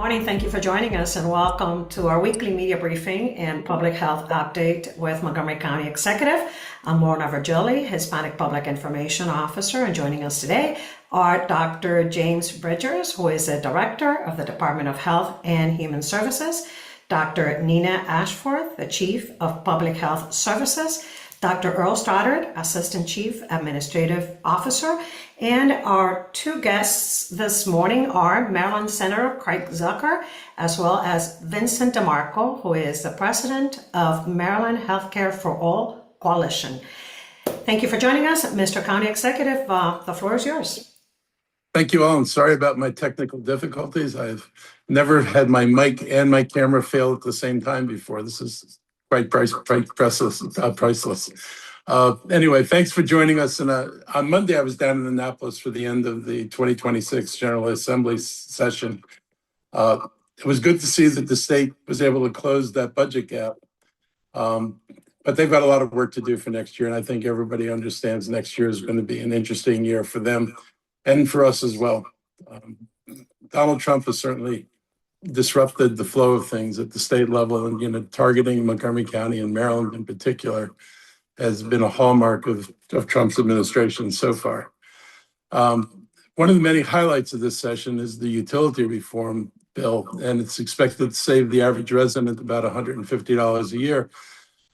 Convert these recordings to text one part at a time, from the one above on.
Morning. Thank you for joining us and welcome to our weekly media briefing and public health update with Montgomery County Executive. I'm Lorna Virgili, Hispanic Public Information Officer, and joining us today are Dr. James Bridgers, who is the Director of the Department of Health and Human Services, Dr. Nina Ashforth, the Chief of Public Health Services, Dr. Earl Stoddard, Assistant Chief Administrative Officer, and our two guests this morning are Maryland Senator Craig Zucker, as well as Vincent DeMarco, who is the President of Maryland Healthcare for All Coalition. Thank you for joining us, Mr. County Executive. The floor is yours. Thank you all, and sorry about my technical difficulties. I've never had my mic and my camera fail at the same time before. This is quite priceless. Anyway, thanks for joining us. And on Monday, I was down in Annapolis for the end of the 2026 General Assembly session. It was good to see that the state was able to close that budget gap. But they've got a lot of work to do for next year. And I think everybody understands next year is going to be an interesting year for them and for us as well. Donald Trump has certainly disrupted the flow of things at the state level, and targeting Montgomery County and Maryland in particular has been a hallmark of Trump's administration so far. One of the many highlights of this session is the utility reform bill, and it's expected to save the average resident about $150 a year.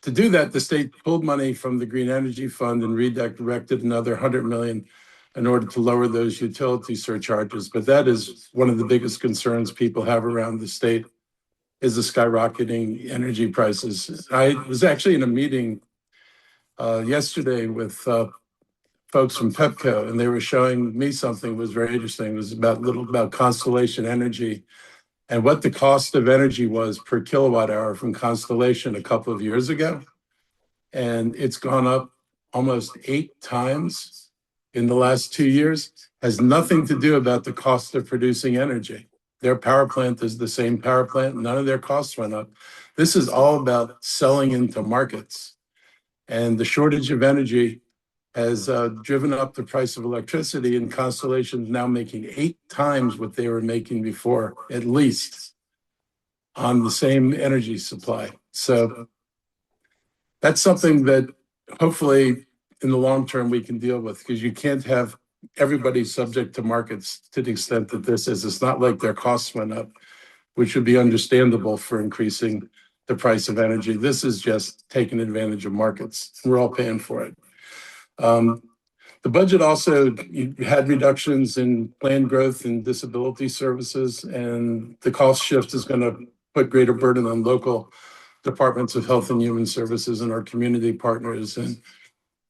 To do that, the state pulled money from the Green Energy Fund and redirected another $100 million in order to lower those utility surcharges. But that is one of the biggest concerns people have around the state, is the skyrocketing energy prices. I was actually in a meeting yesterday with folks from Pepco, and they were showing me something that was very interesting. It was about Constellation Energy and what the cost of energy was per kilowatt hour from Constellation a couple of years ago. And it's gone up almost 8 times in the last 2 years. Has nothing to do about the cost of producing energy. Their power plant is the same power plant. None of their costs went up. This is all about selling into markets. And the shortage of energy has driven up the price of electricity, and Constellation is now making 8 times what they were making before, at least, on the same energy supply. So that's something that hopefully in the long term we can deal with, because you can't have everybody subject to markets to the extent that this is. It's not like their costs went up, which would be understandable for increasing the price of energy. This is just taking advantage of markets. We're all paying for it. The budget also had reductions in planned growth in disability services, and the cost shift is going to put greater burden on local departments of health and human services and our community partners. And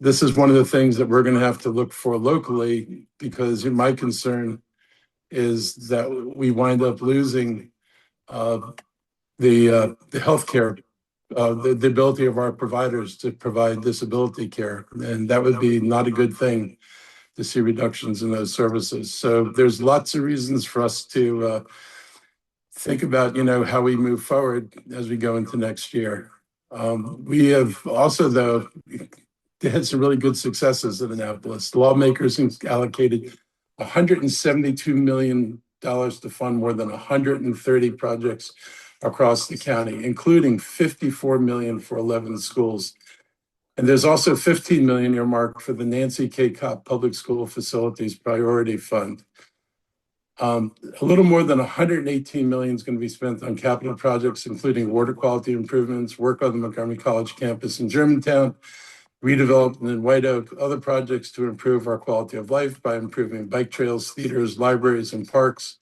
this is one of the things that we're going to have to look for locally, because my concern is that we wind up losing the healthcare, the ability of our providers to provide disability care. And that would be not a good thing to see reductions in those services. So there's lots of reasons for us to think about, how we move forward as we go into next year. We have also, though, they had some really good successes in Annapolis. Lawmakers allocated $172 million to fund more than 130 projects across the county, including $54 million for 11 schools. And there's also $15 million earmarked for the Nancy K. Kopp Public School Facilities Priority Fund. A little more than $118 million is going to be spent on capital projects, including water quality improvements, work on the Montgomery College campus in Germantown, redevelopment in White Oak, other projects to improve our quality of life by improving bike trails, theaters, libraries, and parks.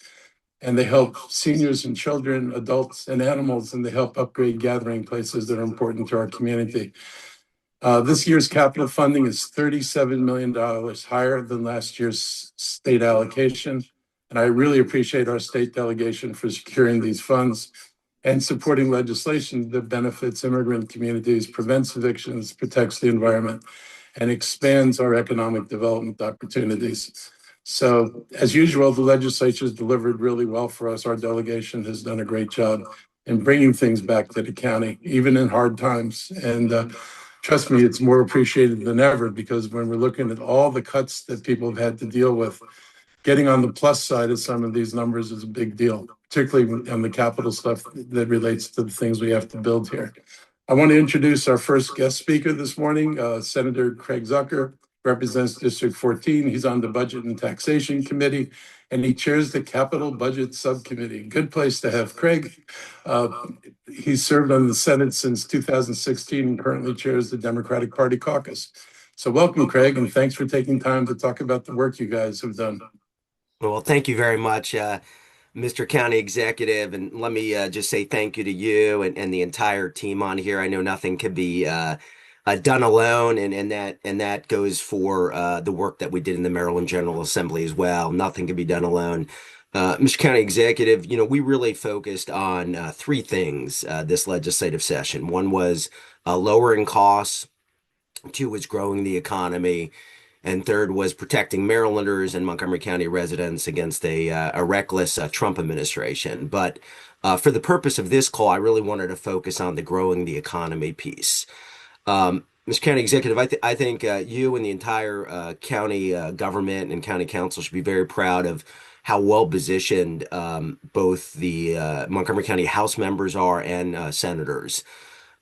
And they help seniors and children, adults, and animals, and they help upgrade gathering places that are important to our community. This year's capital funding is $37 million higher than last year's state allocation. And I really appreciate our state delegation for securing these funds and supporting legislation that benefits immigrant communities, prevents evictions, protects the environment, and expands our economic development opportunities. So, as usual, the legislature has delivered really well for us. Our delegation has done a great job in bringing things back to the county, even in hard times. And trust me, it's more appreciated than ever, because when we're looking at all the cuts that people have had to deal with, getting on the plus side of some of these numbers is a big deal. particularly on the capital stuff that relates to the things we have to build here. I want to introduce our first guest speaker this morning, Senator Craig Zucker, represents District 14. He's on the Budget and Taxation Committee, and he chairs the Capital Budget Subcommittee. Good place to have Craig. He's served on the Senate since 2016 and currently chairs the Democratic Party caucus. So welcome, Craig, and thanks for taking time to talk about the work you guys have done. Well, thank you very much, Mr. County Executive, and let me just say thank you to you and the entire team on here. I know nothing could be done alone, and that goes for the work that we did in the Maryland General Assembly as well. Nothing can be done alone. Mr. County Executive, we really focused on three things this legislative session. One was lowering costs, two was growing the economy, and third was protecting Marylanders and Montgomery County residents against a reckless Trump administration. But for the purpose of this call, I really wanted to focus on the growing the economy piece. Mr. County Executive, I think you and the entire county government and county council should be very proud of how well positioned both the Montgomery County House members are and senators.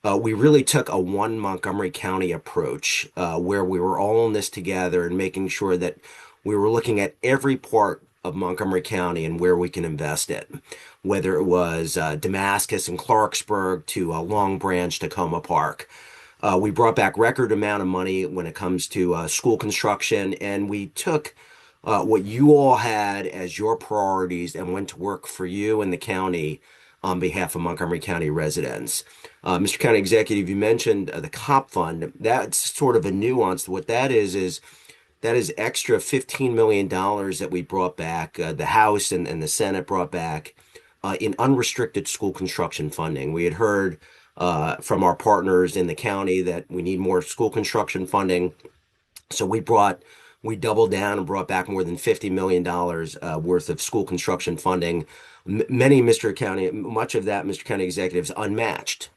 We really took a one Montgomery County approach where we were all in this together and making sure that we were looking at every part of Montgomery County and where we can invest it, whether it was Damascus and Clarksburg to Long Branch, Tacoma Park. We brought back record amount of money when it comes to school construction, and we took what you all had as your priorities and went to work for you and the county on behalf of Montgomery County residents. Mr. County Executive, you mentioned the COP fund. That's sort of a nuance. What that is that is extra $15 million that we brought back, the House and the Senate brought back in unrestricted school construction funding. We had heard from our partners in the county that we need more school construction funding. So we doubled down and brought back more than $50 million worth of school construction funding. Much of that, Mr. County Executive, is unmatched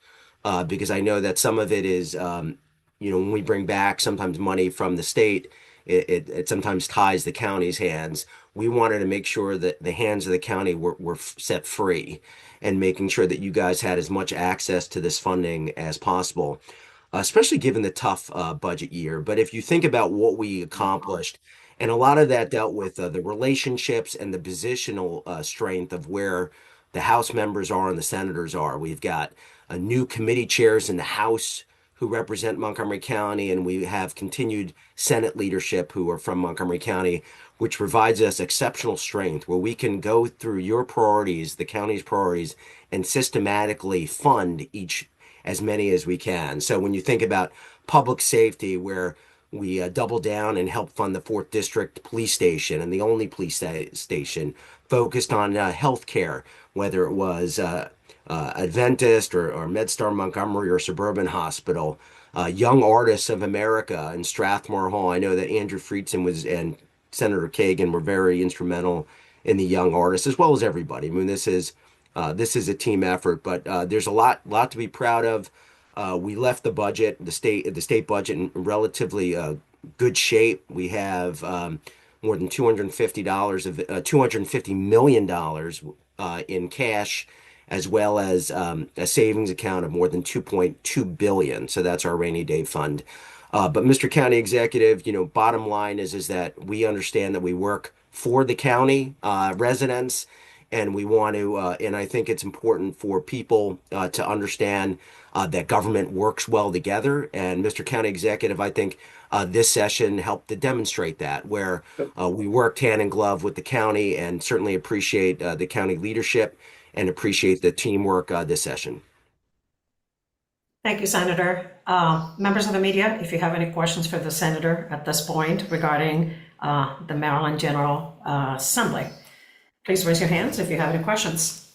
because I know that some of it is, when we bring back sometimes money from the state, it sometimes ties the county's hands. We wanted to make sure that the hands of the county were set free and making sure that you guys had as much access to this funding as possible, especially given the tough budget year. But if you think about what we accomplished, and a lot of that dealt with the relationships and the positional strength of where the House members are and the senators are. We've got new committee chairs in the House who represent Montgomery County, and we have continued Senate leadership who are from Montgomery County, which provides us exceptional strength where we can go through your priorities, the county's priorities, and systematically fund each as many as we can. So when you think about public safety, where we double down and help fund the 4th District Police Station and the only police station focused on healthcare, whether it was Adventist or MedStar Montgomery or Suburban Hospital, Young Artists of America and Strathmore Hall. I know that Andrew Friedson and Senator Kagan were very instrumental in the Young Artists, as well as everybody. I mean, this is a team effort, but there's a lot to be proud of. We left the state budget in relatively good shape. We have more than $250 million in cash, as well as a savings account of more than $2.2 billion. So that's our rainy day fund. But Mr. County Executive, bottom line is that we understand that we work for the county residents, and we want to, and I think it's important for people to understand that government works well together. And Mr. County Executive, I think this session helped to demonstrate that, where we worked hand in glove with the county, and certainly appreciate the county leadership and appreciate the teamwork this session. Thank you, Senator. Members of the media, if you have any questions for the Senator at this point regarding the Maryland General Assembly, please raise your hands if you have any questions.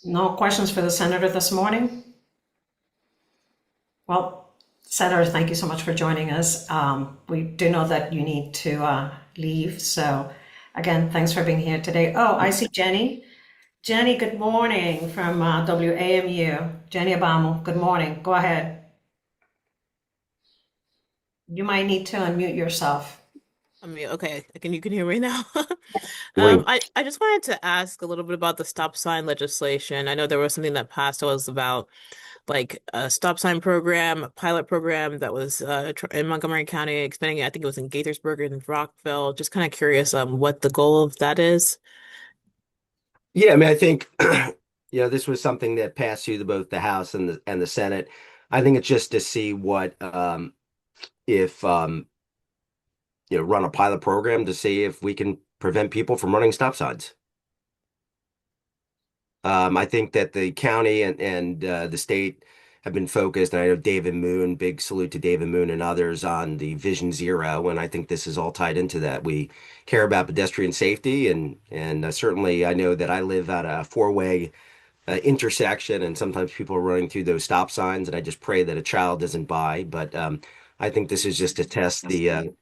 No questions for the Senator this morning? Well, Senator, thank you so much for joining us. We do know that you need to leave. So again, thanks for being here today. Oh, I see Jenny. Jenny, good morning from WAMU. Jenny Obama, good morning. Go ahead. You might need to unmute yourself. I mean, okay, you can hear me now. Great. I just wanted to ask a little bit about the stop sign legislation. I know there was something that passed that was about like a stop sign program, a pilot program that was in Montgomery County, expanding it. I think it was in Gaithersburg and Rockville. Just kind of curious what the goal of that is. Yeah, I mean, I think this was something that passed through both the House and the Senate. I think it's just to see what if run a pilot program to see if we can prevent people from running stop signs. I think that the county and the state have been focused, and I know David Moon, big salute to David Moon and others on the Vision Zero, and I think this is all tied into that. We care about pedestrian safety, and certainly I know that I live at a four-way intersection, and sometimes people are running through those stop signs, and I just pray that a child doesn't buy. But I think this is just to test the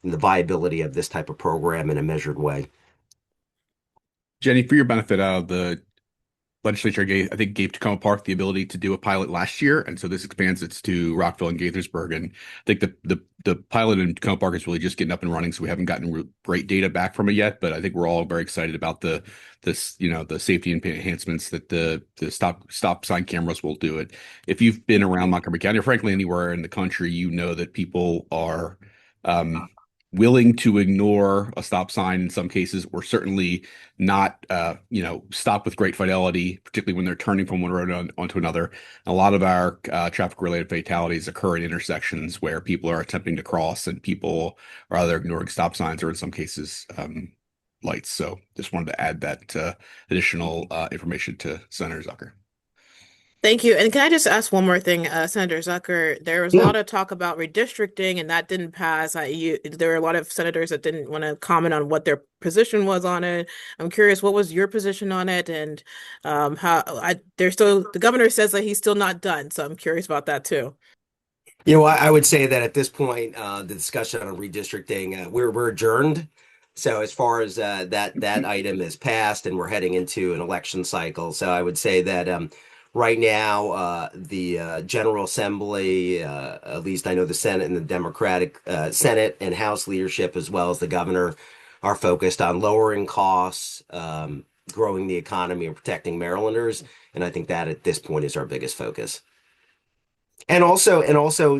viability of this type of program in a measured way. Jenny, for your benefit, the legislature gave Tacoma Park the ability to do a pilot last year, and so this expands it to Rockville and Gaithersburg. And I think the pilot in Tacoma Park is really just getting up and running, so we haven't gotten great data back from it yet. But I think we're all very excited about the safety enhancements that the stop sign cameras will do. It. If you've been around Montgomery County, or frankly anywhere in the country, you know that people are willing to ignore a stop sign in some cases, or certainly not, stop with great fidelity, particularly when they're turning from one road onto another. A lot of our traffic-related fatalities occur in intersections where people are attempting to cross and people are either ignoring stop signs or in some cases lights. So just wanted to add that additional information to Senator Zucker. Thank you. And can I just ask one more thing, Senator Zucker? There was a lot of talk about redistricting, and that didn't pass. There were a lot of senators that didn't want to comment on what their position was on it. I'm curious, what was your position on it? And the governor says that he's still not done, so I'm curious about that too. I would say that at this point, the discussion on redistricting, we're adjourned. So as far as that item is passed, and we're heading into an election cycle, so I would say that. Right now, the General Assembly, at least I know the Senate and the Democratic Senate and House leadership, as well as the governor, are focused on lowering costs, growing the economy, and protecting Marylanders. And I think that at this point is our biggest focus. And also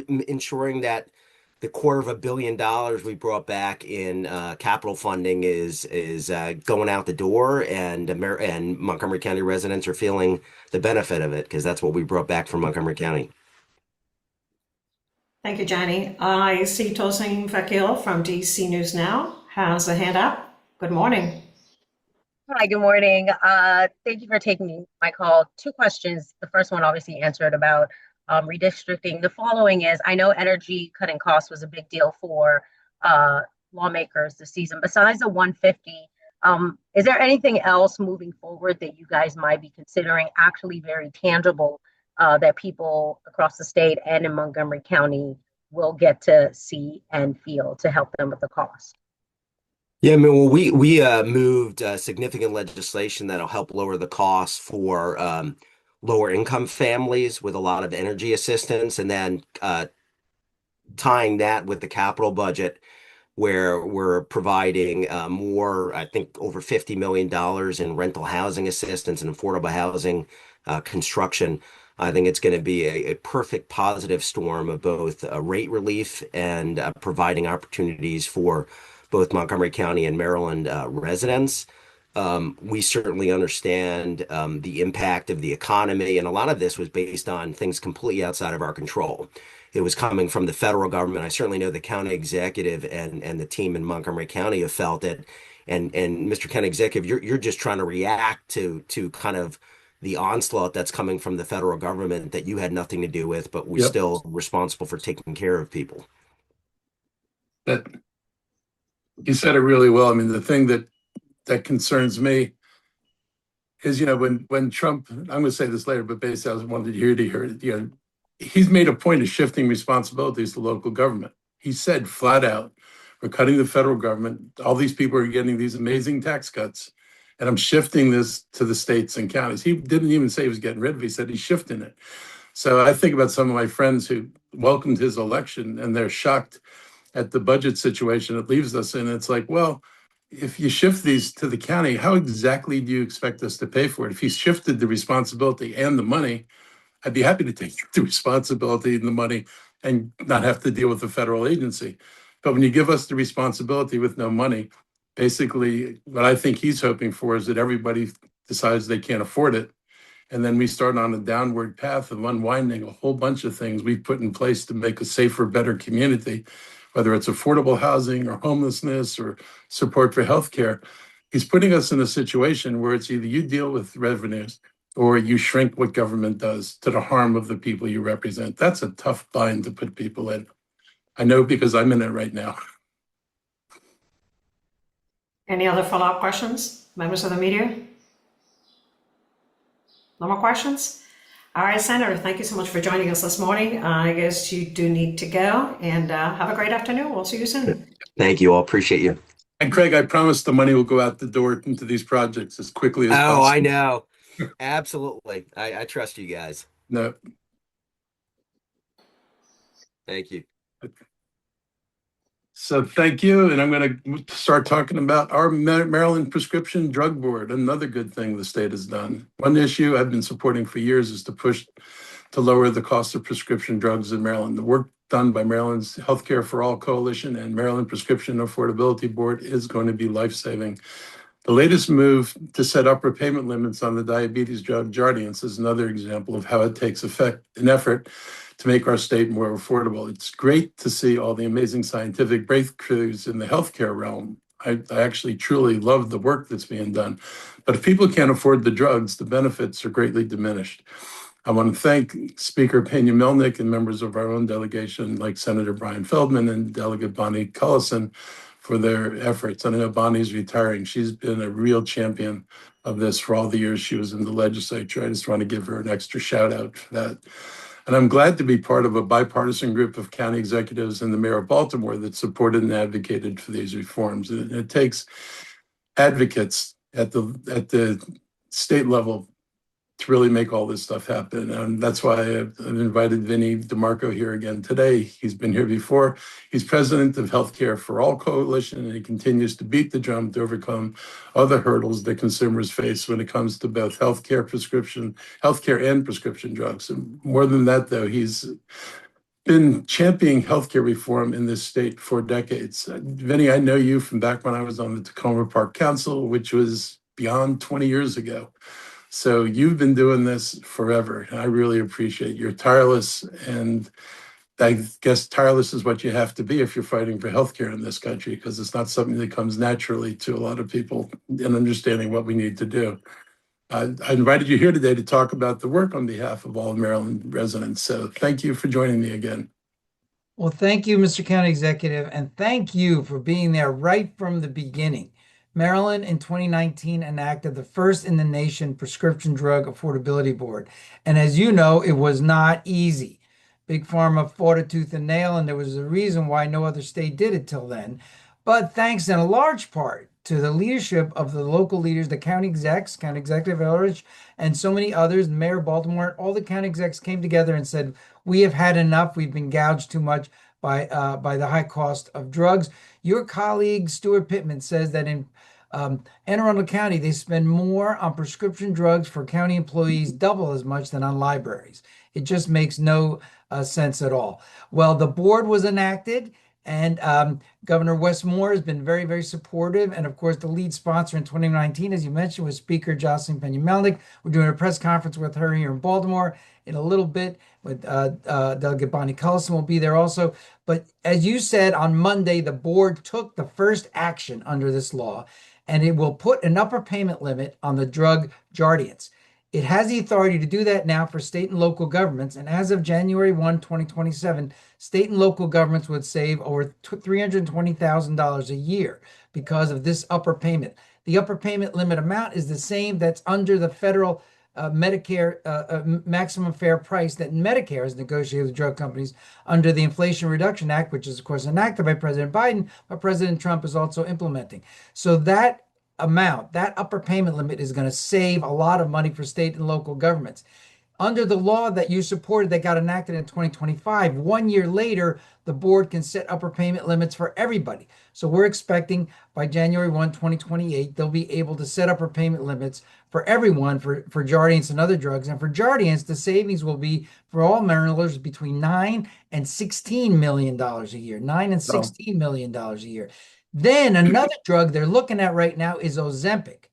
ensuring that the $250 million we brought back in capital funding is going out the door, and Montgomery County residents are feeling the benefit of it, because that's what we brought back from Montgomery County. Thank you, Johnny. I see Tosin Vakil from DC News Now has a hand up. Good morning. Hi, good morning. Thank you for taking my call. Two questions. The first one obviously answered about redistricting. The following is, I know energy cutting costs was a big deal for lawmakers this season. Besides the 150, is there anything else moving forward that you guys might be considering, actually very tangible, that people across the state and in Montgomery County will get to see and feel to help them with the cost? Yeah, I mean, well, we moved significant legislation that'll help lower the costs for lower income families with a lot of energy assistance, and then tying that with the capital budget, where we're providing more, I think over $50 million in rental housing assistance and affordable housing construction. I think it's going to be a perfect positive storm of both rate relief and providing opportunities for both Montgomery County and Maryland residents. We certainly understand the impact of the economy, and a lot of this was based on things completely outside of our control. It was coming from the federal government. I certainly know the county executive and the team in Montgomery County have felt it. And Mr. County Executive, you're just trying to react to kind of the onslaught that's coming from the federal government that you had nothing to do with, but we're still responsible for taking care of people. That you said it really well. I mean, the thing that concerns me is, when Trump, I'm going to say this later, but basically I wanted you to hear it, he's made a point of shifting responsibilities to local government. He said flat out, we're cutting the federal government. All these people are getting these amazing tax cuts, and I'm shifting this to the states and counties. He didn't even say he was getting rid of it. He said he's shifting it. So I think about some of my friends who welcomed his election, and they're shocked at the budget situation it leaves us in. It's like, well, if you shift these to the county, how exactly do you expect us to pay for it? If he shifted the responsibility and the money, I'd be happy to take the responsibility and the money and not have to deal with the federal agency. But when you give us the responsibility with no money, basically what I think he's hoping for is that everybody decides they can't afford it. And then we start on a downward path of unwinding a whole bunch of things we've put in place to make a safer, better community, whether it's affordable housing or homelessness or support for healthcare. He's putting us in a situation where it's either you deal with revenues or you shrink what government does to the harm of the people you represent. That's a tough bind to put people in. I know because I'm in it right now. Any other follow-up questions, members of the media? No more questions? All right, Senator, thank you so much for joining us this morning. I guess you do need to go, and have a great afternoon. We'll see you soon. Thank you all. Appreciate you. And Craig, I promise the money will go out the door into these projects as quickly as possible. Oh, I know. Absolutely. I trust you guys. No. Thank you. So thank you. And I'm going to start talking about our Maryland Prescription Drug Board, another good thing the state has done. One issue I've been supporting for years is to push to lower the cost of prescription drugs in Maryland. The work done by Maryland's Healthcare for All Coalition and Maryland Prescription Affordability Board is going to be life-saving. The latest move to set upper payment limits on the diabetes drug Jardiance is another example of how it takes an effort to make our state more affordable. It's great to see all the amazing scientific breakthroughs in the healthcare realm. I actually truly love the work that's being done. But if people can't afford the drugs, the benefits are greatly diminished. I want to thank Speaker Pena Melnick and members of our own delegation, like Senator Brian Feldman and Delegate Bonnie Cullison, for their efforts. And I know Bonnie's retiring. She's been a real champion of this for all the years she was in the legislature. I just want to give her an extra shout out for that. And I'm glad to be part of a bipartisan group of county executives and the mayor of Baltimore that supported and advocated for these reforms. And it takes advocates at the state level to really make all this stuff happen. And that's why I've invited Vinny DeMarco here again today. He's been here before. He's president of Healthcare for All Coalition, and he continues to beat the drum to overcome other hurdles that consumers face when it comes to both healthcare and prescription drugs. And more than that, though, he's been championing healthcare reform in this state for decades. Vinny, I know you from back when I was on the Tacoma Park Council, which was beyond 20 years ago. So you've been doing this forever, and I really appreciate your tireless, and I guess tireless is what you have to be if you're fighting for healthcare in this country, because it's not something that comes naturally to a lot of people in understanding what we need to do. I invited you here today to talk about the work on behalf of all Maryland residents. So thank you for joining me again. Well, thank you, Mr. County Executive, and thank you for being there right from the beginning. Maryland in 2019 enacted the first in the nation Prescription Drug Affordability Board. And as you know, it was not easy. Big Pharma fought it tooth and nail, and there was a reason why no other state did it till then. But thanks in a large part to the leadership of the local leaders, the county execs, County Executive Elridge, and so many others, the Mayor of Baltimore, all the county execs came together and said, we have had enough. We've been gouged too much by the high cost of drugs. Your colleague, Stuart Pittman, says that in Anne Arundel County, they spend more on prescription drugs for county employees, double as much than on libraries. It just makes no sense at all. Well, the board was enacted, and Governor Wes Moore has been very, very supportive. And of course, the lead sponsor in 2019, as you mentioned, was Speaker Jocelyn Pena Melnick. We're doing a press conference with her here in Baltimore in a little bit. With Delegate Bonnie Cullison will be there also. But as you said, on Monday, the board took the first action under this law, and it will put an upper payment limit on the drug Jardiance. It has the authority to do that now for state and local governments. And as of January 1, 2027, state and local governments would save over $320,000 a year because of this upper payment. The upper payment limit amount is the same that's under the federal Medicare maximum fair price that Medicare has negotiated with drug companies under the Inflation Reduction Act, which is, of course, enacted by President Biden, but President Trump is also implementing. So that amount, that upper payment limit, is going to save a lot of money for state and local governments. Under the law that you supported that got enacted in 2025, 1 year later, the board can set upper payment limits for everybody. So we're expecting by January 1, 2028, they'll be able to set upper payment limits for everyone for Jardiance and other drugs. And for Jardiance, the savings will be for all Marylanders between $9 and $16 million a year. $9 and $16 million a year. Then another drug they're looking at right now is Ozempic.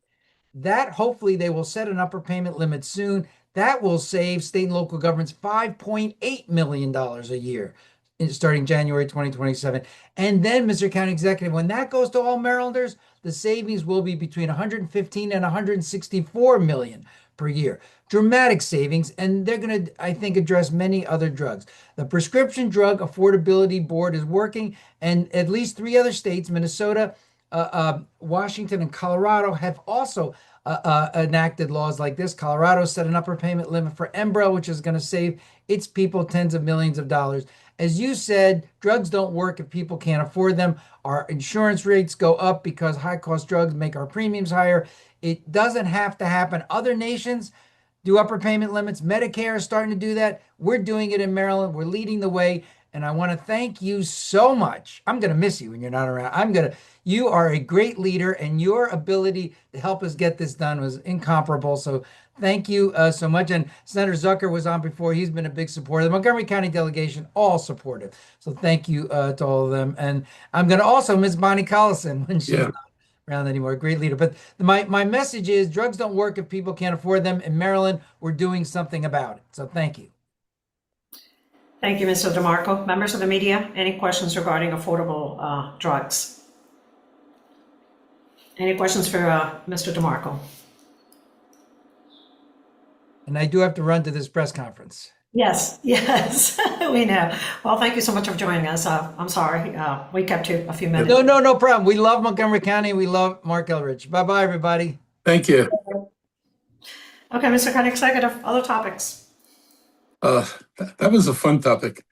That hopefully they will set an upper payment limit soon. That will save state and local governments $5.8 million a year starting January 2027. And then, Mr. County Executive, when that goes to all Marylanders, the savings will be between 115 and 164 million per year. Dramatic savings, and they're going to, I think, address many other drugs. The Prescription Drug Affordability Board is working, and at least 3 other states, Minnesota, Washington, and Colorado, have also enacted laws like this. Colorado set an upper payment limit for Enbrel, which is going to save its people tens of millions of dollars. As you said, drugs don't work if people can't afford them. Our insurance rates go up because high-cost drugs make our premiums higher. It doesn't have to happen. Other nations do upper payment limits. Medicare is starting to do that. We're doing it in Maryland. We're leading the way. And I want to thank you so much. I'm going to miss you when you're not around. You are a great leader, and your ability to help us get this done was incomparable. So thank you so much. And Senator Zucker was on before. He's been a big supporter. The Montgomery County delegation, all supportive. So thank you to all of them. And I'm going to also miss Bonnie Collison when she's not around anymore. Great leader. But my message is drugs don't work if people can't afford them. In Maryland, we're doing something about it. So thank you. Thank you, Mr. DeMarco. Members of the media, any questions regarding affordable drugs? Any questions for Mr. DeMarco? And I do have to run to this press conference. Yes, we know. Well, thank you so much for joining us. I'm sorry we kept you a few minutes. No problem. We love Montgomery County. We love Mark Elridge. Bye-bye, everybody. Thank you. Okay, Mr. County Executive, other topics. That was a fun topic.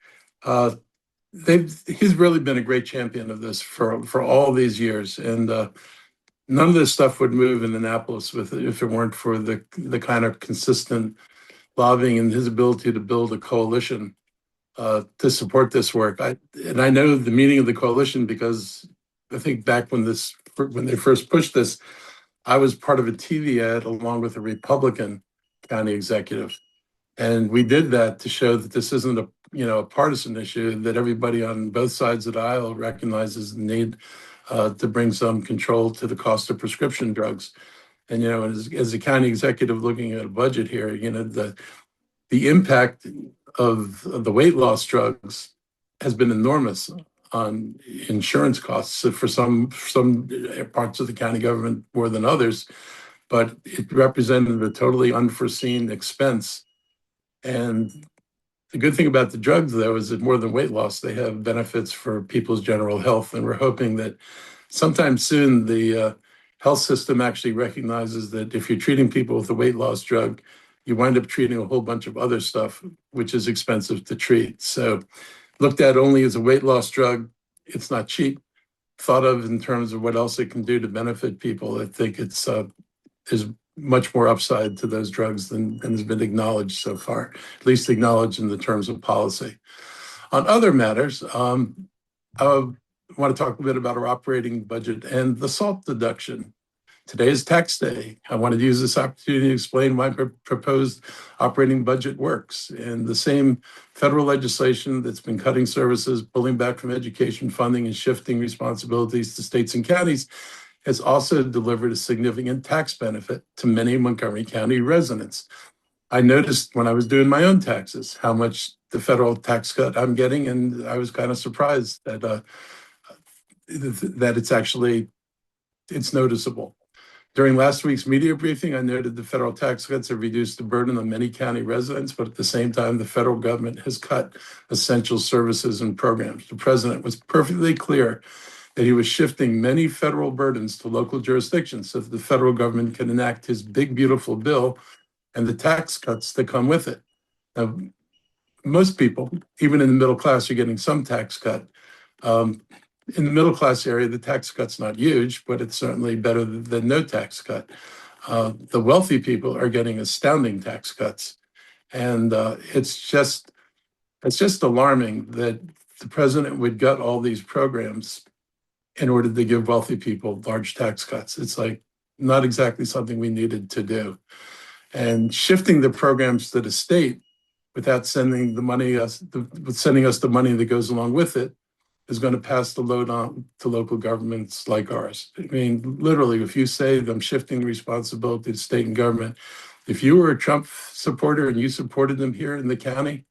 He's really been a great champion of this for all these years, and none of this stuff would move in Annapolis if it weren't for the kind of consistent lobbying and his ability to build a coalition to support this work. I know the meaning of the coalition because I think back when they first pushed this, I was part of a TV ad along with a Republican county executive. And we did that to show that this isn't a partisan issue, that everybody on both sides of the aisle recognizes the need to bring some control to the cost of prescription drugs. And, as a county executive looking at a budget here, the impact of the weight loss drugs has been enormous on insurance costs for some parts of the county government more than others, but it represented a totally unforeseen expense. And the good thing about the drugs, though, is that more than weight loss, they have benefits for people's general health. And we're hoping that sometime soon the health system actually recognizes that if you're treating people with a weight loss drug, you wind up treating a whole bunch of other stuff, which is expensive to treat. So looked at only as a weight loss drug, it's not cheap. Thought of in terms of what else it can do to benefit people, I think there's much more upside to those drugs than has been acknowledged so far, at least acknowledged in the terms of policy. On other matters, I want to talk a bit about our operating budget and the SALT deduction. Today is tax day. I wanted to use this opportunity to explain why proposed operating budget works. And the same federal legislation that's been cutting services, pulling back from education funding, and shifting responsibilities to states and counties has also delivered a significant tax benefit to many Montgomery County residents. I noticed when I was doing my own taxes how much the federal tax cut I'm getting, and I was kind of surprised that it's noticeable. During last week's media briefing, I noted the federal tax cuts have reduced the burden on many county residents, but at the same time, the federal government has cut essential services and programs. The president was perfectly clear that he was shifting many federal burdens to local jurisdictions so that the federal government can enact his big, beautiful bill and the tax cuts that come with it. Now, most people, even in the middle class, are getting some tax cut. In the middle class area, the tax cut's not huge, but it's certainly better than no tax cut. The wealthy people are getting astounding tax cuts. And it's just alarming that the president would gut all these programs in order to give wealthy people large tax cuts. It's like not exactly something we needed to do. And shifting the programs to the state without sending sending us the money that goes along with it is going to pass the load on to local governments like ours. I mean, literally, if you say I'm shifting the responsibility to state and government, if you were a Trump supporter and you supported them here in the county,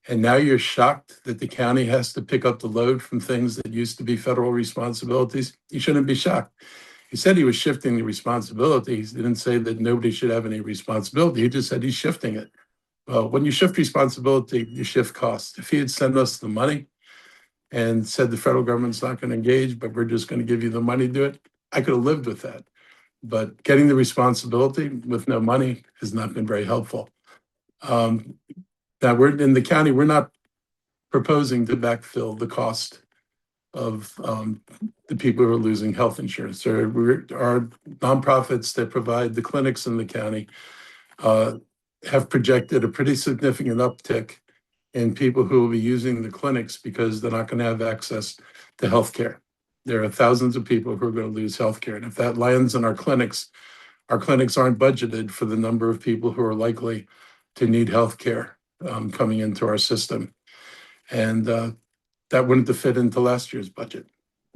and now you're shocked that the county has to pick up the load from things that used to be federal responsibilities, you shouldn't be shocked. He said he was shifting the responsibility. He didn't say that nobody should have any responsibility. He just said he's shifting it. Well, when you shift responsibility, you shift costs. If he had sent us the money and said the federal government's not going to engage, but we're just going to give you the money to do it, I could have lived with that. But getting the responsibility with no money has not been very helpful. Now, we're in the county, we're not proposing to backfill the cost of the people who are losing health insurance. Our nonprofits that provide the clinics in the county have projected a pretty significant uptick in people who will be using the clinics because they're not going to have access to health care. There are thousands of people who are going to lose health care. And if that lands in our clinics aren't budgeted for the number of people who are likely to need health care coming into our system. And that wouldn't have fit into last year's budget.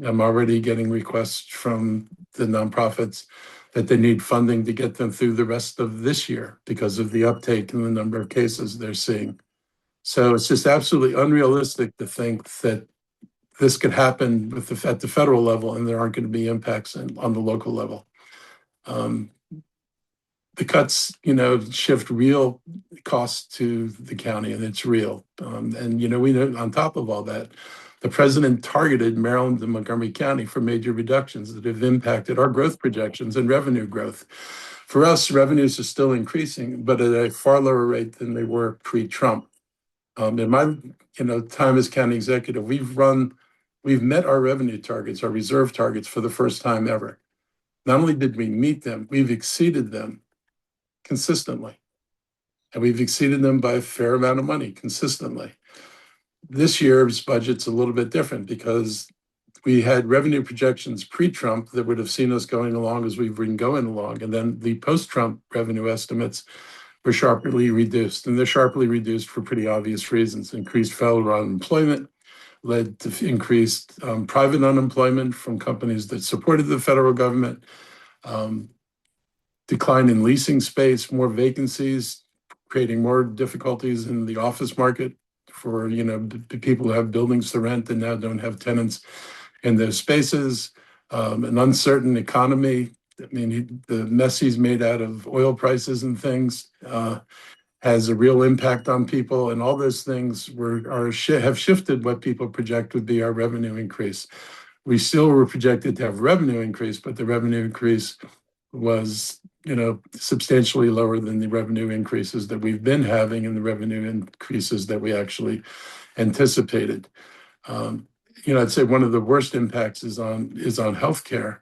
I'm already getting requests from the nonprofits that they need funding to get them through the rest of this year because of the uptake in the number of cases they're seeing. So it's just absolutely unrealistic to think that this could happen at the federal level and there aren't going to be impacts on the local level. The cuts, shift real costs to the county, and it's real. And we know on top of all that, the president targeted Maryland and Montgomery County for major reductions that have impacted our growth projections and revenue growth. For us, revenues are still increasing, but at a far lower rate than they were pre-Trump. In my time as county executive, we've met our revenue targets, our reserve targets for the first time ever. Not only did we meet them, we've exceeded them consistently. And we've exceeded them by a fair amount of money consistently. This year's budget's a little bit different because we had revenue projections pre-Trump that would have seen us going along as we've been going along. And then the post-Trump revenue estimates were sharply reduced. And they're sharply reduced for pretty obvious reasons. Increased federal unemployment led to increased private unemployment from companies that supported the federal government. Decline in leasing space, more vacancies, creating more difficulties in the office market for the people who have buildings to rent and now don't have tenants in those spaces. An uncertain economy. I mean, the mess he's made out of oil prices and things has a real impact on people, and all those things have shifted what people project would be our revenue increase. We still were projected to have revenue increase, but the revenue increase was substantially lower than the revenue increases that we've been having and the revenue increases that we actually anticipated. I'd say one of the worst impacts is on healthcare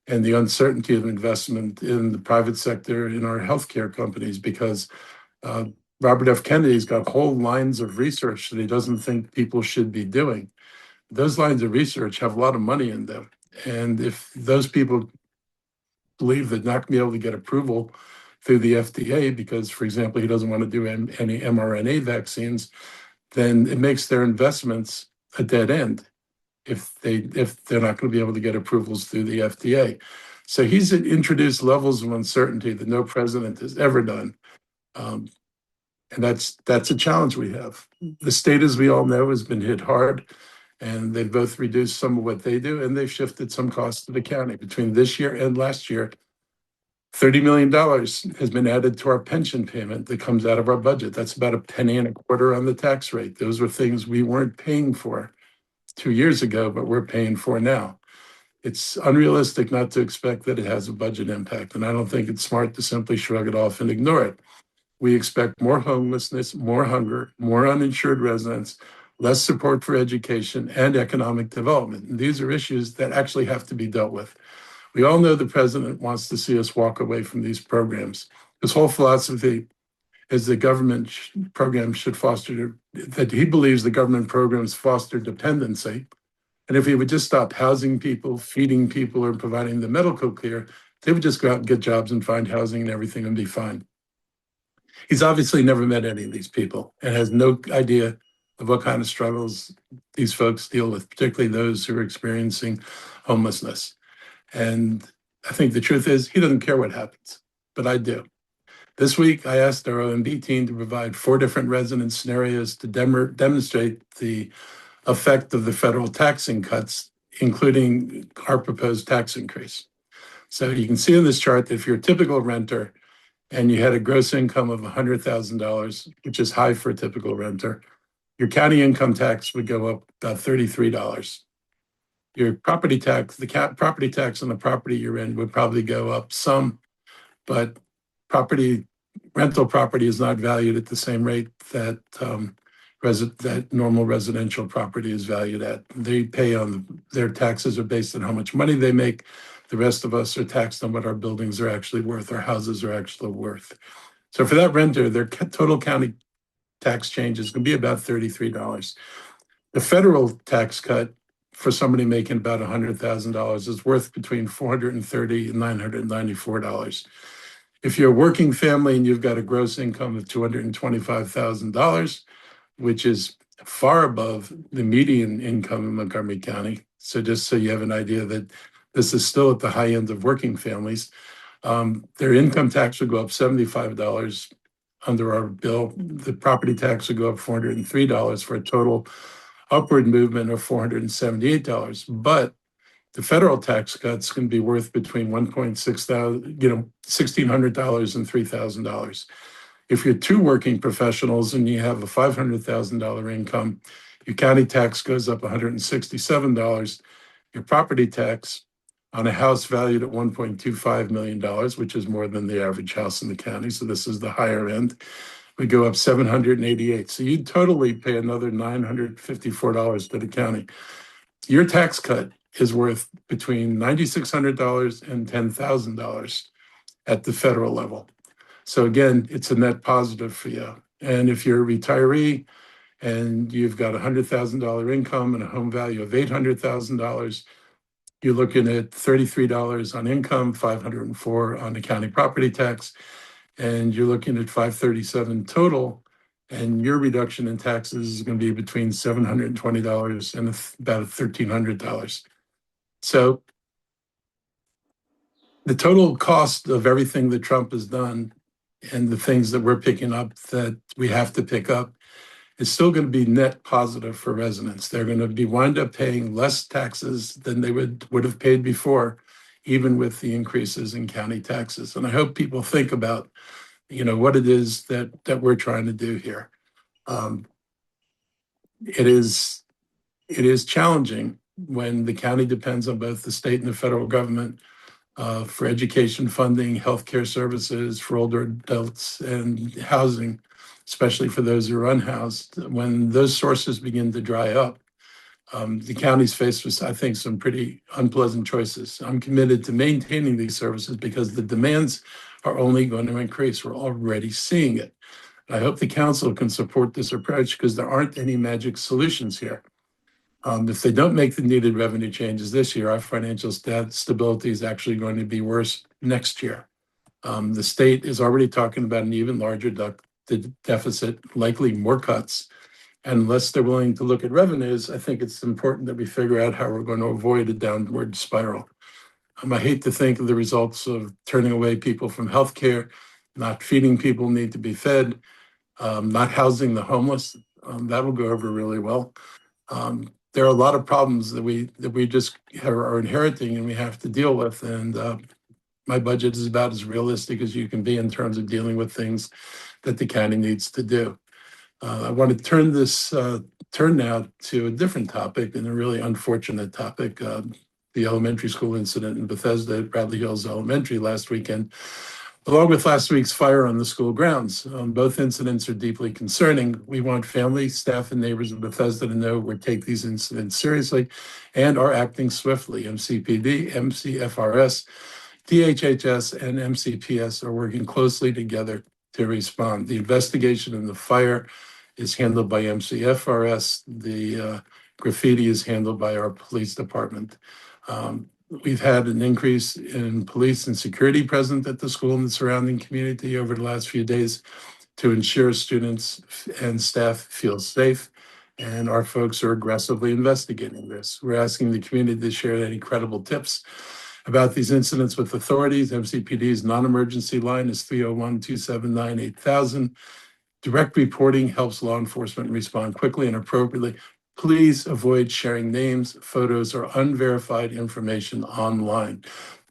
and the uncertainty of investment in the private sector in our healthcare companies, because Robert F. Kennedy's got whole lines of research that he doesn't think people should be doing. Those lines of research have a lot of money in them. And if those people believe they're not going to be able to get approval through the FDA because, for example, he doesn't want to do any mRNA vaccines, then it makes their investments a dead end if they're not going to be able to get approvals through the FDA. So he's introduced levels of uncertainty that no president has ever done. And that's a challenge we have. The state, as we all know, has been hit hard. And they've both reduced some of what they do, and they've shifted some costs to the county. Between this year and last year, $30 million has been added to our pension payment that comes out of our budget. That's about $0.0125 on the tax rate. Those were things we weren't paying for 2 years ago, but we're paying for now. It's unrealistic not to expect that it has a budget impact, and I don't think it's smart to simply shrug it off and ignore it. We expect more homelessness, more hunger, more uninsured residents, less support for education and economic development. And these are issues that actually have to be dealt with. We all know the president wants to see us walk away from these programs. His whole philosophy is the government program should foster, that he believes the government programs foster dependency. And if he would just stop housing people, feeding people, or providing the medical care, they would just go out and get jobs and find housing and everything and be fine. He's obviously never met any of these people and has no idea of what kind of struggles these folks deal with, particularly those who are experiencing homelessness. And I think the truth is he doesn't care what happens, but I do. This week, I asked our OMB team to provide 4 different resident scenarios to demonstrate the effect of the federal taxing cuts, including our proposed tax increase. So you can see in this chart that if you're a typical renter and you had a gross income of $100,000, which is high for a typical renter, your county income tax would go up about $33. Your property tax, property tax on the property you're in would probably go up some, but rental property is not valued at the same rate that that normal residential property is valued at. They pay on their taxes are based on how much money they make. The rest of us are taxed on what our buildings are actually worth, our houses are actually worth. So for that renter, their total county tax change is going to be about $33. The federal tax cut for somebody making about $100,000 is worth between $430 and $994. If you're a working family and you've got a gross income of $225,000, which is far above the median income in Montgomery County, so just so you have an idea that this is still at the high end of working families, their income tax would go up $75 under our bill. The property tax would go up $403 for a total upward movement of $478. But the federal tax cuts can be worth between $1,600 and $3,000. If you're 2 working professionals and you have a $500,000 income, your county tax goes up $167. Your property tax on a house valued at $1.25 million, which is more than the average house in the county, so this is the higher end, would go up $788. So you'd totally pay another $954 to the county. Your tax cut is worth between $9,600 and $10,000 at the federal level. So again, it's a net positive for you. And if you're a retiree and you've got a $100,000 income and a home value of $800,000, you're looking at $33 on income, $504 on the county property tax, and you're looking at $537 total. And your reduction in taxes is going to be between $720 and about $1,300. So the total cost of everything that Trump has done and the things that we're picking up that we have to pick up is still going to be net positive for residents. They're going to be wind up paying less taxes than they would have paid before, even with the increases in county taxes. And I hope people think about, what it is that we're trying to do here. It is challenging when the county depends on both the state and the federal government for education funding, healthcare services for older adults, and housing, especially for those who are unhoused. When those sources begin to dry up, the county's faced with, I think, some pretty unpleasant choices. I'm committed to maintaining these services because the demands are only going to increase. We're already seeing it. I hope the council can support this approach because there aren't any magic solutions here. If they don't make the needed revenue changes this year, our financial stability is actually going to be worse next year. The state is already talking about an even larger deficit, likely more cuts. And unless they're willing to look at revenues, I think it's important that we figure out how we're going to avoid a downward spiral. I hate to think of the results of turning away people from healthcare, not feeding people who need to be fed, not housing the homeless. That will go over really well. There are a lot of problems that we just are inheriting and we have to deal with. And my budget is about as realistic as you can be in terms of dealing with things that the county needs to do. I want to turn now to a different topic and a really unfortunate topic. The elementary school incident in Bethesda at Bradley Hills Elementary last weekend, along with last week's fire on the school grounds. Both incidents are deeply concerning. We want families, staff, and neighbors of Bethesda to know we take these incidents seriously and are acting swiftly. MCPD, MCFRS, DHHS, and MCPS are working closely together to respond. The investigation in the fire is handled by MCFRS. The graffiti is handled by our police department. We've had an increase in police and security present at the school and the surrounding community over the last few days to ensure students and staff feel safe. And our folks are aggressively investigating this. We're asking the community to share any credible tips about these incidents with authorities. MCPD's non-emergency line is 301-279-8000. Direct reporting helps law enforcement respond quickly and appropriately. Please avoid sharing names, photos, or unverified information online.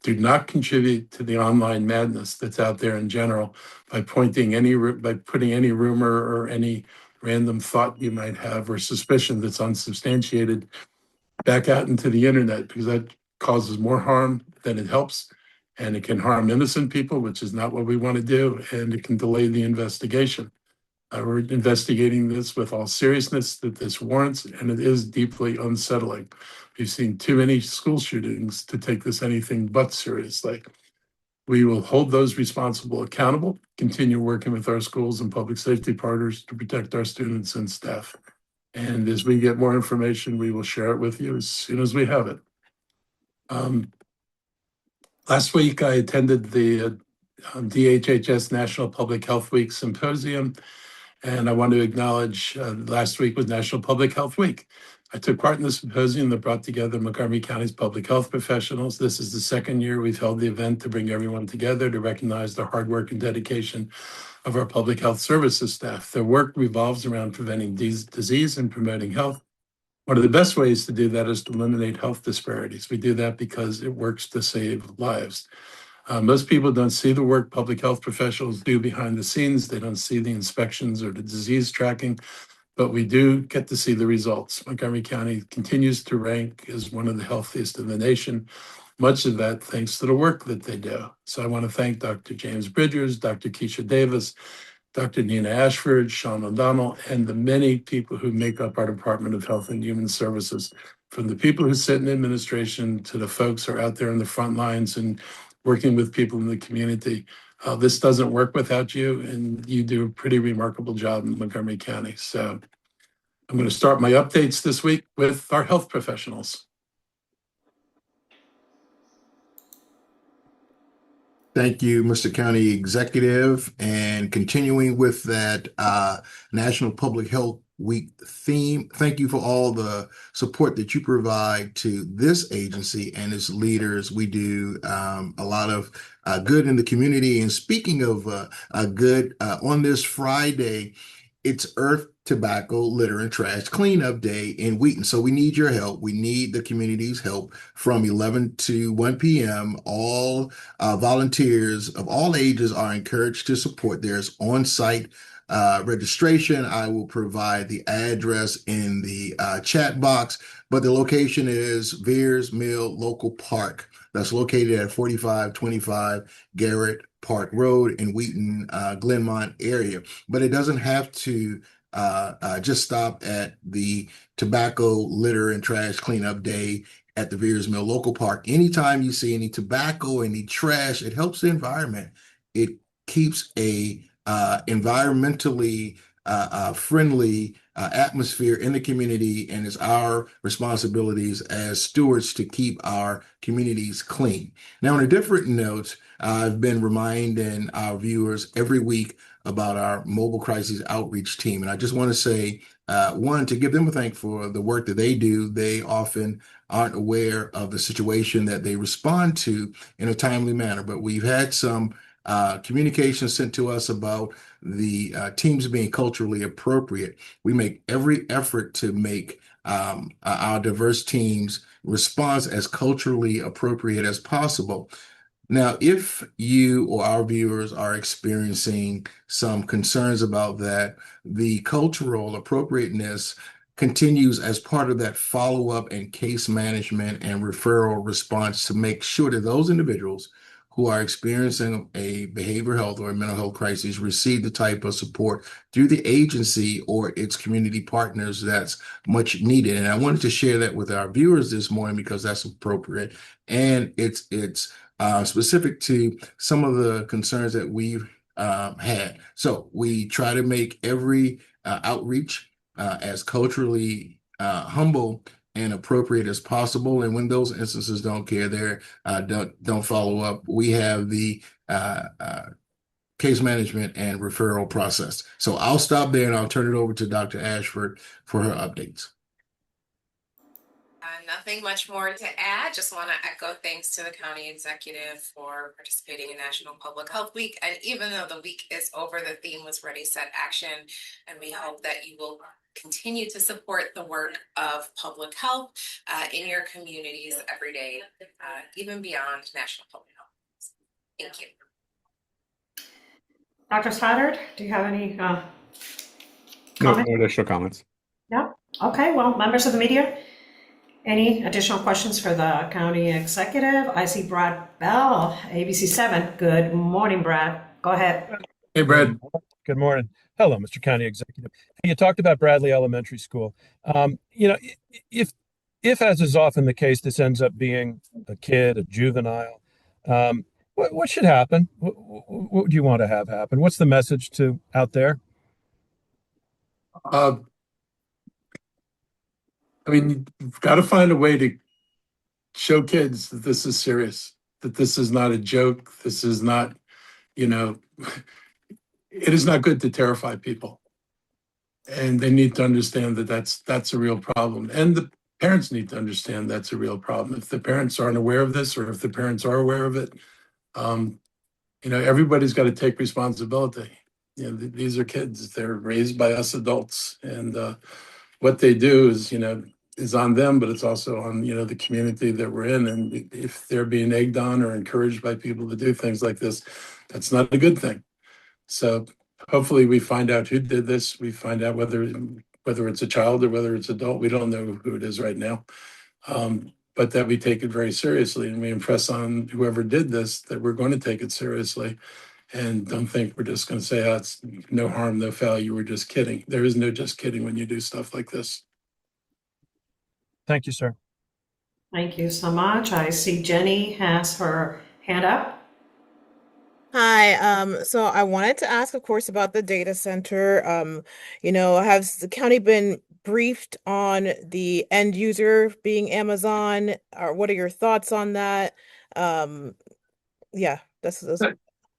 Do not contribute to the online madness that's out there in general by putting any rumor or any random thought you might have or suspicion that's unsubstantiated back out into the internet, because that causes more harm than it helps, and it can harm innocent people, which is not what we want to do, and it can delay the investigation. We're investigating this with all seriousness that this warrants, and it is deeply unsettling. We've seen too many school shootings to take this anything but seriously. We will hold those responsible accountable, continue working with our schools and public safety partners to protect our students and staff. And as we get more information, we will share it with you as soon as we have it. Last week, I attended the DHHS National Public Health Week Symposium. And I want to acknowledge last week was National Public Health Week. I took part in the symposium that brought together Montgomery County's public health professionals. This is the second year we've held the event to bring everyone together to recognize the hard work and dedication of our public health services staff. Their work revolves around preventing disease and promoting health. One of the best ways to do that is to eliminate health disparities. We do that because it works to save lives. Most people don't see the work public health professionals do behind the scenes. They don't see the inspections or the disease tracking, but we do get to see the results. Montgomery County continues to rank as one of the healthiest in the nation, much of that thanks to the work that they do. So I want to thank Dr. James Bridgers, Dr. Keisha Davis, Dr. Nina Ashford, Sean O'Donnell, and the many people who make up our Department of Health and Human Services, from the people who sit in administration to the folks who are out there in the front lines and working with people in the community. This doesn't work without you, and you do a pretty remarkable job in Montgomery County. So I'm going to start my updates this week with our health professionals. Thank you, Mr. County Executive. And continuing with that National Public Health Week theme, thank you for all the support that you provide to this agency and its leaders. We do a lot of good in the community. And speaking of good, on this Friday, it's Earth, Tobacco, Litter, and Trash Cleanup Day in Wheaton. So we need your help. We need the community's help from 11 to 1 p.m. All volunteers of all ages are encouraged to support. There's on-site registration. I will provide the address in the chat box, but the location is Veers Mill Local Park. That's located at 4525 Garrett Park Road in Wheaton, Glenmont area. But it doesn't have to just stop at the Tobacco, Litter, and Trash Cleanup Day at the Veers Mill Local Park. Anytime you see any tobacco, any trash, it helps the environment. It keeps a environmentally friendly atmosphere in the community, and it's our responsibilities as stewards to keep our communities clean. Now, on a different note, I've been reminding our viewers every week about our mobile crisis outreach team. And I just want to say, one, to give them a thank for the work that they do. They often aren't aware of the situation that they respond to in a timely manner, but we've had some communication sent to us about the teams being culturally appropriate. We make every effort to make our diverse teams response as culturally appropriate as possible. Now, if you or our viewers are experiencing some concerns about that, the cultural appropriateness continues as part of that follow-up and case management and referral response to make sure that those individuals who are experiencing a behavioral health or a mental health crisis receive the type of support through the agency or its community partners that's much needed. And I wanted to share that with our viewers this morning because that's appropriate. And it's specific to some of the concerns that we've had. So we try to make every outreach as culturally humble and appropriate as possible. And when those instances don't care, don't follow up, we have the case management and referral process. So I'll stop there and I'll turn it over to Dr. Ashford for her updates. Nothing much more to add. Just want to echo thanks to the county executive for participating in National Public Health Week. And even though the week is over, the theme was Ready, Set, Action. And we hope that you will continue to support the work of public health in your communities every day, even beyond National Public Health. Thank you. Dr. Stoddard, do you have any No comments? additional comments. No? Okay, well, members of the media, any additional questions for the county executive? I see Brad Bell, ABC 7. Good morning, Brad. Go ahead. Hey, Brad. Good morning. Hello, Mr. County Executive. You talked about Bradley Elementary School. If as is often the case, this ends up being a kid, a juvenile, what should happen? What do you want to have happen? What's the message out there? I mean, you've got to find a way to show kids that this is serious, that this is not a joke. This is not, it is not good to terrify people. And they need to understand that that's a real problem. And the parents need to understand that's a real problem. If the parents aren't aware of this, or if the parents are aware of it, everybody's got to take responsibility. These are kids. They're raised by us adults. And what they do is on them, but it's also on, the community that we're in. And if they're being egged on or encouraged by people to do things like this, that's not a good thing. So hopefully we find out who did this. We find out whether it's a child or whether it's adult. We don't know who it is right now. But that we take it very seriously, and we impress on whoever did this that we're going to take it seriously, and don't think we're just going to say, oh, it's no harm, no foul. You were just kidding. There is no just kidding when you do stuff like this. Thank you, sir. Thank you so much. I see Jenny has her hand up. Hi, so I wanted to ask, of course, about the data center. Has the county been briefed on the end user being Amazon? Or what are your thoughts on that? Yeah, that's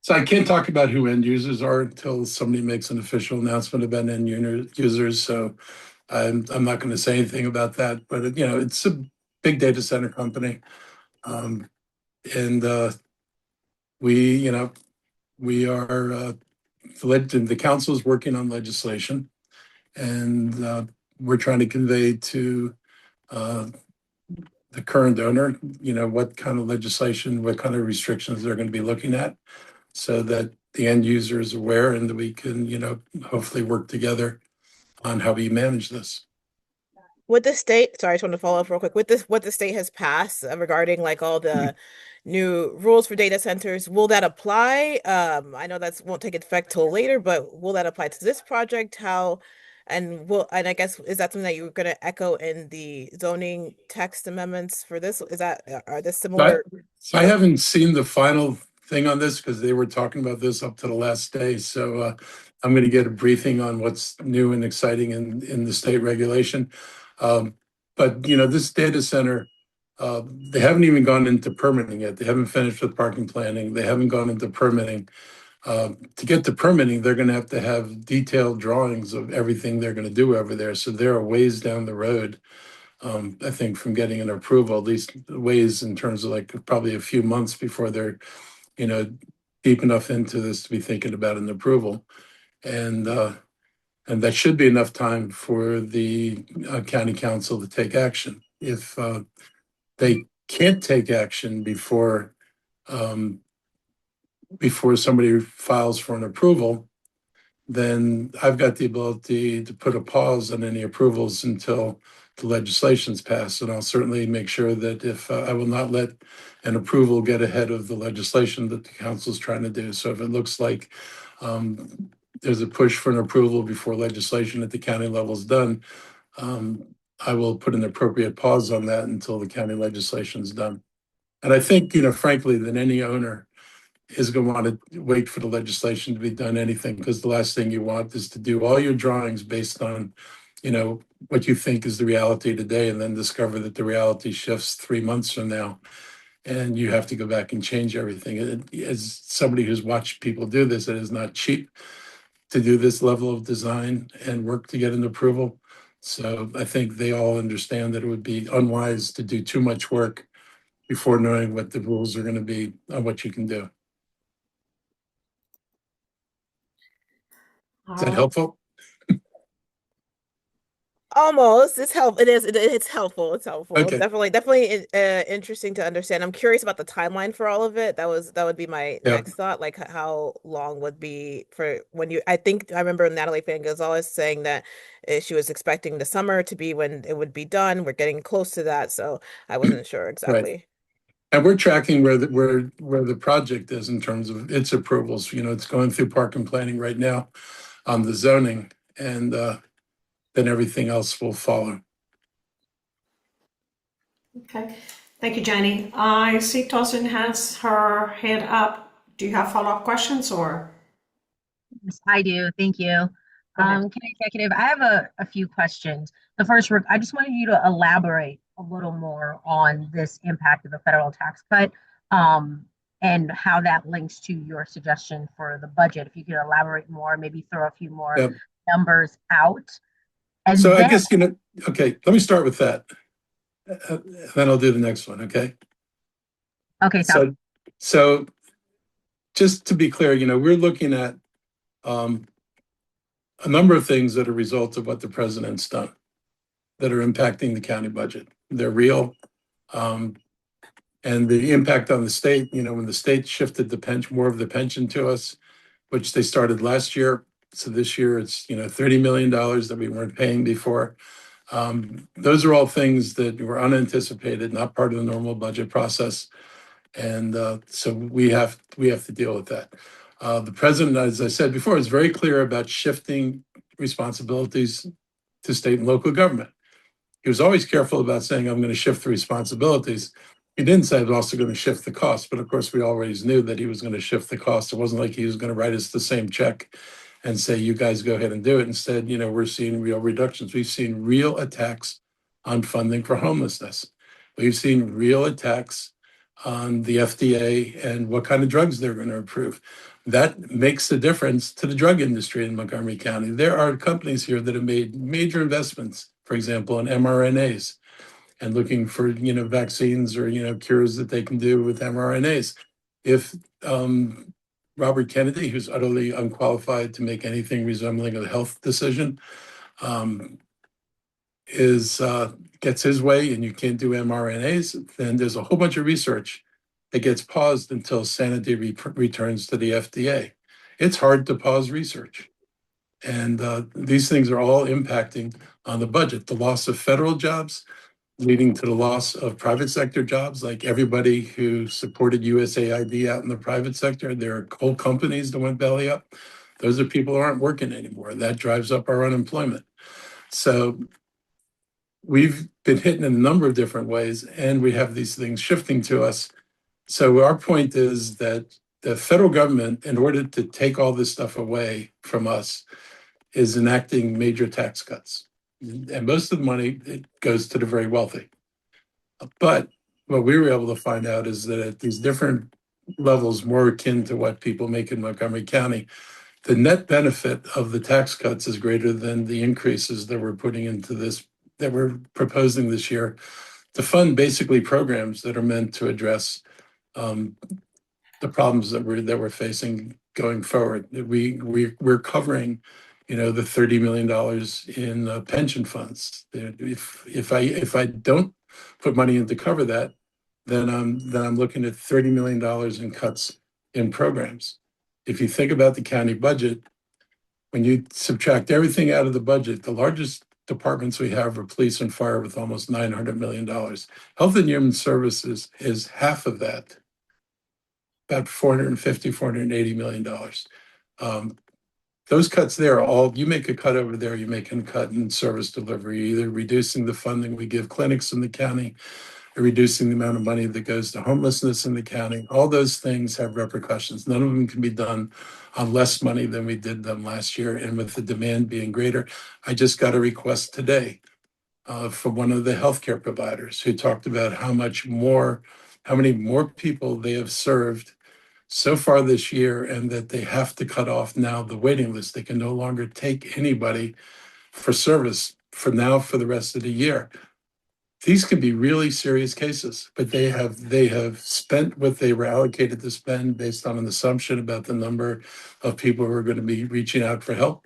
So I can't talk about who end users are until somebody makes an official announcement about end users. So I'm not going to say anything about that. But it's a big data center company, and we are the council is working on legislation, and we're trying to convey to the current owner, what kind of legislation, what kind of restrictions they're going to be looking at, so that the end user is aware and that we can, hopefully work together on how we manage this. With the state, sorry, I just want to follow up real quick. With this, what the state has passed regarding like all the new rules for data centers, will that apply? I know that won't take effect till later, but will that apply to this project? And I guess, is that something that you were going to echo in the zoning text amendments for this? Are this similar? So I haven't seen the final thing on this because they were talking about this up to the last day. So I'm going to get a briefing on what's new and exciting in the state regulation. But this data center, they haven't even gone into permitting yet. They haven't finished with parking planning. They haven't gone into permitting. To get to permitting, they're going to have detailed drawings of everything they're going to do over there. So they're a ways down the road, I think, from getting an approval, at least ways in terms of like probably a few months before they're, deep enough into this to be thinking about an approval. And that should be enough time for the county council to take action. If they can't take action before somebody files for an approval, then I've got the ability to put a pause on any approvals until the legislation's passed. And I'll certainly make sure that if I will not let an approval get ahead of the legislation that the council's trying to do. So if it looks like there's a push for an approval before legislation at the county level is done, I will put an appropriate pause on that until the county legislation's done. And I think, frankly, that any owner is going to want to wait for the legislation to be done anything, because the last thing you want is to do all your drawings based on, what you think is the reality today, and then discover that the reality shifts 3 months from now, and you have to go back and change everything. As somebody who's watched people do this, it is not cheap to do this level of design and work to get an approval. So I think they all understand that it would be unwise to do too much work before knowing what the rules are going to be on what you can do. All Is that right. helpful? Almost. It's help. It is. It's helpful. It's helpful. Okay. Definitely interesting to understand. I'm curious about the timeline for all of it. That would be my Yeah. next thought. Like how long would be for when you? I think I remember Natalie Fan Gonzalez saying that she was expecting the summer to be when it would be done. We're getting close to that, so I wasn't sure exactly. And we're tracking where the project is in terms of its approvals. It's going through park and planning right now on the zoning, and then everything else will follow. Okay. Thank you, Jenny. I see Tosin has her hand up. Do you have follow-up questions or? Yes, I do. Thank you. Go ahead. County Executive, I have a few questions. The first, I just wanted you to elaborate a little more on this impact of the federal tax cut, and how that links to your suggestion for the budget. If you could elaborate more, maybe throw a few more Yep. numbers out. And So I then, guess, okay, let me start with that. Then I'll do the next one, okay? okay, so So just to be clear, we're looking at a number of things that are results of what the president's done that are impacting the county budget. They're real. And the impact on the state, when the state shifted more of the pension to us, which they started last year. So this year it's, $30 million that we weren't paying before. Those are all things that were unanticipated, not part of the normal budget process. And so we have to deal with that. The president, as I said before, is very clear about shifting responsibilities to state and local government. He was always careful about saying, I'm going to shift the responsibilities. He didn't say I was also going to shift the cost, but of course we always knew that he was going to shift the cost. It wasn't like he was going to write us the same check and say, you guys go ahead and do it. Instead, we're seeing real reductions. We've seen real attacks on funding for homelessness. We've seen real attacks on the FDA and what kind of drugs they're going to approve. That makes the difference to the drug industry in Montgomery County. There are companies here that have made major investments, for example, in mRNAs and looking for, vaccines or, cures that they can do with mRNAs. If Robert Kennedy, who's utterly unqualified to make anything resembling a health decision, gets his way and you can't do mRNAs, then there's a whole bunch of research that gets paused until sanity returns to the FDA. It's hard to pause research. And these things are all impacting on the budget. The loss of federal jobs, leading to the loss of private sector jobs, like everybody who supported USAID out in the private sector. There are whole companies that went belly up. Those are people who aren't working anymore. That drives up our unemployment. So we've been hit in a number of different ways, and we have these things shifting to us. So our point is that the federal government, in order to take all this stuff away from us, is enacting major tax cuts. And most of the money, it goes to the very wealthy. But what we were able to find out is that at these different levels, more akin to what people make in Montgomery County, the net benefit of the tax cuts is greater than the increases that we're putting into this, that we're proposing this year to fund basically programs that are meant to address the problems that we're facing going forward. We're covering, the $30 million in pension funds. If I don't put money in to cover that, then I'm looking at $30 million in cuts in programs. If you think about the county budget, when you subtract everything out of the budget, the largest departments we have are police and fire with almost $900 million. Health and Human Services is half of that, about $480 million. Those cuts there are all, you make a cut over there, you make a cut in service delivery, either reducing the funding we give clinics in the county, reducing the amount of money that goes to homelessness in the county. All those things have repercussions. None of them can be done on less money than we did them last year. And with the demand being greater, I just got a request today from one of the healthcare providers who talked about how many more people they have served so far this year, and that they have to cut off now the waiting list. They can no longer take anybody for service for the rest of the year. These can be really serious cases, but they have spent what they were allocated to spend based on an assumption about the number of people who are going to be reaching out for help.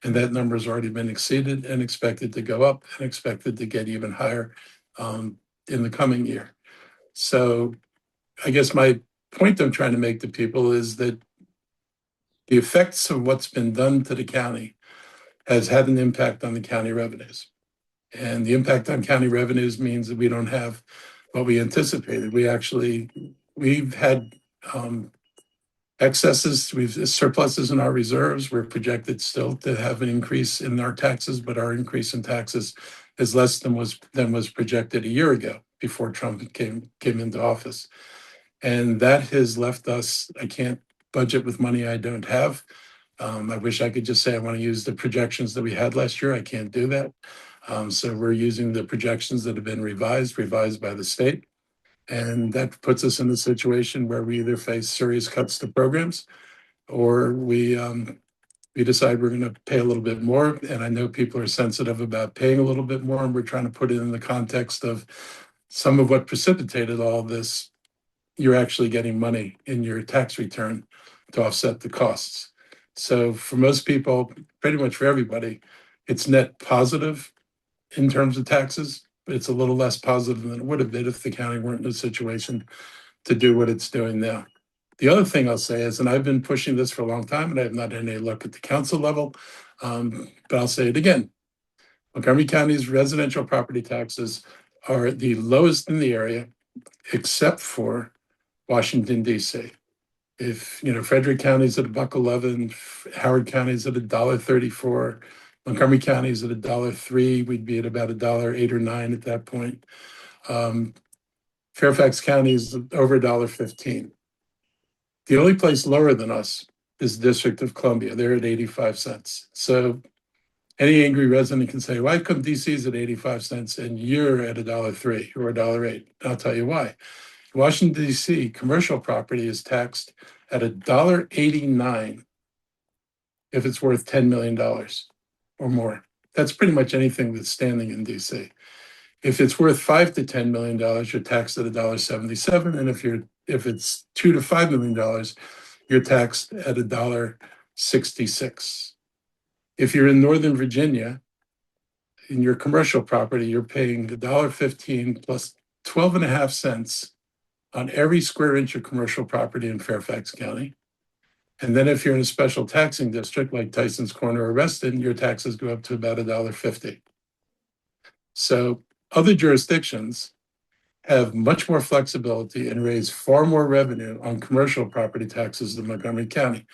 And that number has already been exceeded and expected to go up and expected to get even higher in the coming year. So I guess my point I'm trying to make to people is that the effects of what's been done to the county has had an impact on the county revenues. And the impact on county revenues means that we don't have what we anticipated. We've had excesses, we've surpluses in our reserves. We're projected still to have an increase in our taxes, but our increase in taxes is less than was projected a year ago before Trump came into office. And that has left us, I can't budget with money I don't have. I wish I could just say I want to use the projections that we had last year. I can't do that. So we're using the projections that have been revised by the state. And that puts us in a situation where we either face serious cuts to programs, or we decide we're going to pay a little bit more. And I know people are sensitive about paying a little bit more, and we're trying to put it in the context of some of what precipitated all this. You're actually getting money in your tax return to offset the costs. So for most people, pretty much for everybody, it's net positive in terms of taxes, but it's a little less positive than it would have been if the county weren't in a situation to do what it's doing now. The other thing I'll say is, and I've been pushing this for a long time, and I have not had any luck at the council level, but I'll say it again. Montgomery County's residential property taxes are the lowest in the area, except for Washington, D.C. If, Frederick County's at $1.11, Howard County's at $1.34, Montgomery County's at $1.03, we'd be at about $1.08 or $1.09 at that point. Fairfax County's over $1.15. The only place lower than us is the District of Columbia. They're at 85 cents. So any angry resident can say, why come DC's at 85 cents and you're at $1.03 or $1.08? I'll tell you why. Washington, D.C., commercial property is taxed at $1.89 if it's worth $10 million or more. That's pretty much anything that's standing in D.C. If it's worth $5 to $10 million, you're taxed at $1.77, and if it's $2 to $5 million, you're taxed at $1.66. If you're in Northern Virginia, in your commercial property, you're paying $1.15 plus 12.5 cents on every square inch of commercial property in Fairfax County. And then if you're in a special taxing district like Tyson's Corner or Reston, your taxes go up to about $1.50. So other jurisdictions have much more flexibility and raise far more revenue on commercial property taxes than Montgomery County.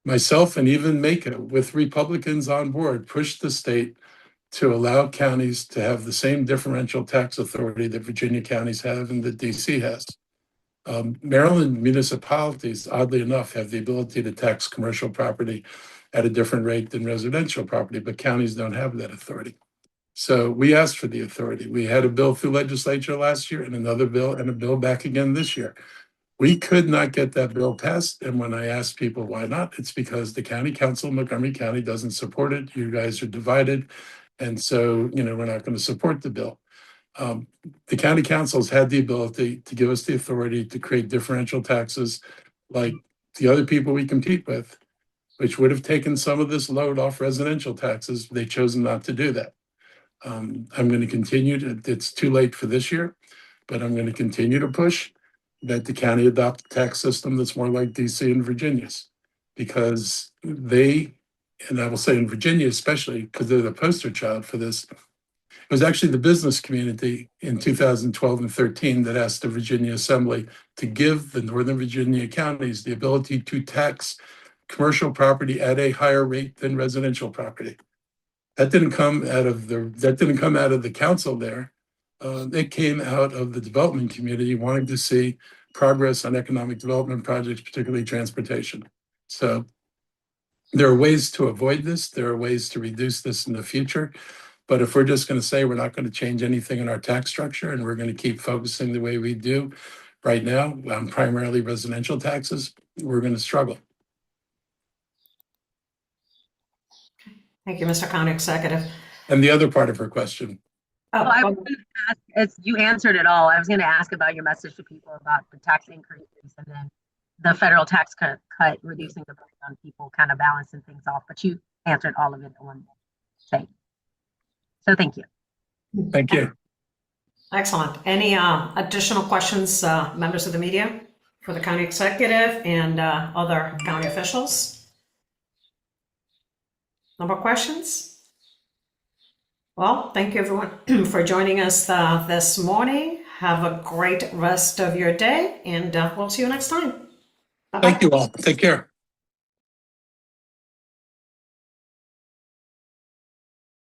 Myself and even MACA, with Republicans on board, pushed the state to allow counties to have the same differential tax authority that Virginia counties have and that DC has. Maryland municipalities, oddly enough, have the ability to tax commercial property at a different rate than residential property, but counties don't have that authority. So we asked for the authority. We had a bill through legislature last year and another bill and a bill back again this year. We could not get that bill passed. And when I asked people why not, it's because the county council of Montgomery County doesn't support it. You guys are divided. And so, we're not going to support the bill. The county councils had the ability to give us the authority to create differential taxes like the other people we compete with, which would have taken some of this load off residential taxes. They chose not to do that. I'm going to continue it's too late for this year, but I'm going to continue to push that the county adopt a tax system that's more like DC and Virginia's, because and I will say in Virginia especially, because they're the poster child for this, it was actually the business community in 2012 and 13 that asked the Virginia Assembly to give the Northern Virginia counties the ability to tax commercial property at a higher rate than residential property. That didn't come out of the council there. It came out of the development community wanting to see progress on economic development projects, particularly transportation. So there are ways to avoid this. There are ways to reduce this in the future. But if we're just going to say we're not going to change anything in our tax structure and we're going to keep focusing the way we do right now on primarily residential taxes, we're going to struggle. Thank you, Mr. County Executive. And the other part of her question. Well, I was going to ask, as you answered it all, I was going to ask about your message to people about the tax increases and then the federal tax cut reducing the burden on people, kind of balancing things off. But you answered all of it in one thing. So thank you. Thank you. Excellent. Any additional questions, members of the media, for the county executive and other county officials? No more questions? Well, thank you everyone for joining us this morning. Have a great rest of your day, and we'll see you next time. Bye-bye. Thank you all. Take care.